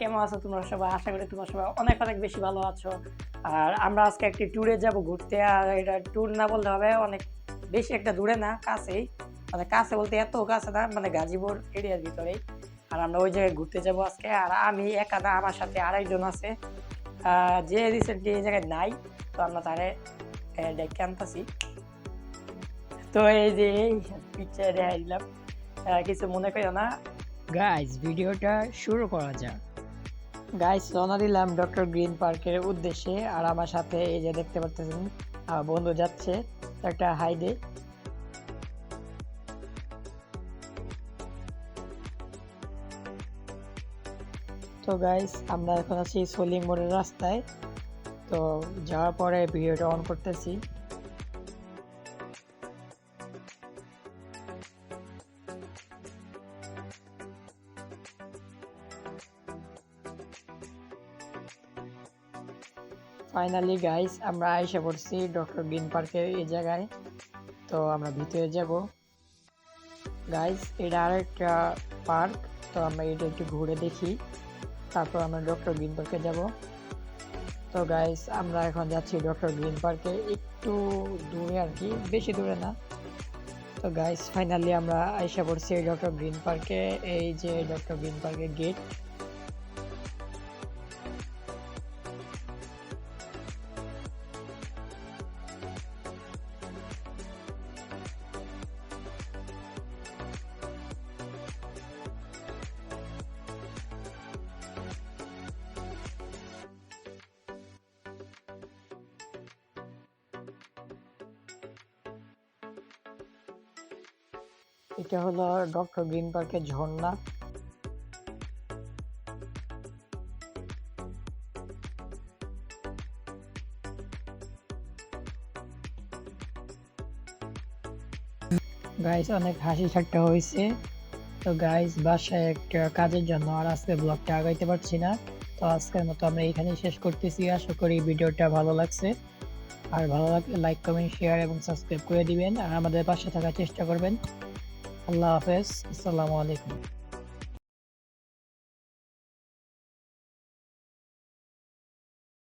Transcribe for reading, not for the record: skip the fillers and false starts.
কেমন আছো তোমরা সবাই? আশা করি তোমরা সবাই অনেক অনেক বেশি ভালো আছো। আর আমরা আজকে একটি ট্যুরে যাব ঘুরতে। আর এটা ট্যুর না বললে হবে, অনেক বেশি একটা দূরে না, কাছেই। মানে কাছে বলতে এত কাছে না, মানে গাজীপুর এরিয়ার ভিতরেই। আর আমরা ওই জায়গায় ঘুরতে যাব আজকে। আর আমি একা না, আমার সাথে আরেকজন আছে, যে রিসেন্টলি এই জায়গায় নাই। তো আমরা তারে ডেকে আনতাছি। তো এই যে এই পিকচার দেখা দিলাম, কিছু মনে করিও না। গাইস, ভিডিওটা শুরু করা যাক। গাইস, রওনা দিলাম ডক্টর গ্রিন পার্কের উদ্দেশ্যে। আর আমার সাথে এই যে দেখতে পাচ্ছেন আমার বন্ধু যাচ্ছে, একটা হাই দে। তো গাইস, আমরা এখন আছি সলিং মোড়ের রাস্তায়। তো যাওয়ার পরে ভিডিওটা অন করতেছি। ফাইনালি গাইস, আমরা আইসা পড়ছি ডক্টর গ্রিন পার্কের এই জায়গায়। তো আমরা ভিতরে যাব। গাইস, এটা আরেকটা পার্ক। তো আমরা এটা একটু ঘুরে দেখি, তারপর আমরা ডক্টর গ্রিন পার্কে যাব। তো গাইস, আমরা এখন যাচ্ছি ডক্টর গ্রিন পার্কে, একটু দূরে আর কি, বেশি দূরে না। তো গাইস, ফাইনালি আমরা আইসা পড়ছি ডক্টর গ্রিন পার্কে। এই যে ডক্টর গ্রিন পার্কের গেট। এটা হলো ডক্টর গ্রিন পার্কের ঝর্ণা। গাইস, অনেক হাসি ঠাট্টা হয়েছে। তো গাইস, বাসায় একটা কাজের জন্য আর আজকে ব্লগটা আগাইতে পারছি না। তো আজকের মতো আমরা এখানেই শেষ করতেছি। আশা করি ভিডিওটা ভালো লাগছে। আর ভালো লাগলে লাইক, কমেন্ট, শেয়ার এবং সাবস্ক্রাইব করে দিবেন। আর আমাদের পাশে থাকার চেষ্টা করবেন। আল্লাহ হাফেজ, আসসালামু আলাইকুম।